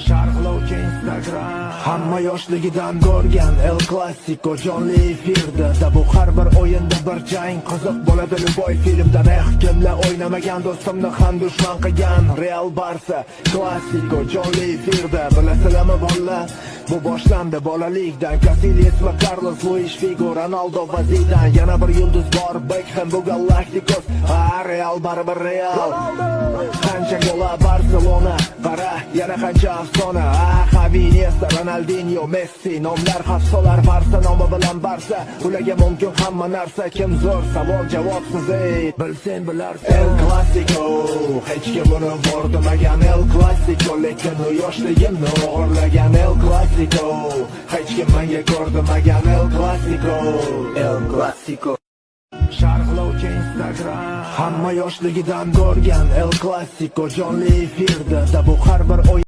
Sharhlovchi Instagram hamma yoshligidan ko'rgan El Clasico jonli efirda da bu har bir o'yinda bir jang qiziq bo'ladi Luboy filmdan kimlar o'ynamagan do'stimni ham dushman qilgan Real Barsa Clasico jonli efirda bilasizlarmi bolalar bu boshlandi bolalikdan Casillas va Carlos Luis Figo Ronaldo va Zidane yana bir yulduz bor Beckham bu Galacticos Real baribir Real qancha gola Barcelona qara yana qancha afsona Xavi Iniesta Ronaldinho Messi nomlar hafsolar Barsa nomi bilan Barsa ularga mumkin hamma narsa kim zo'r savol javobsiz bilsen bilarsan El Clasico hech kim buni ko'rmagan El Clasico lekin u yoshligimni o'g'irlagan El Clasico hech kim menga ko'rmagan El Clasico El Clasico Sharhlovchi Instagram hamma yoshligidan ko'rgan El Clasico jonli efirda da bu har bir o'yin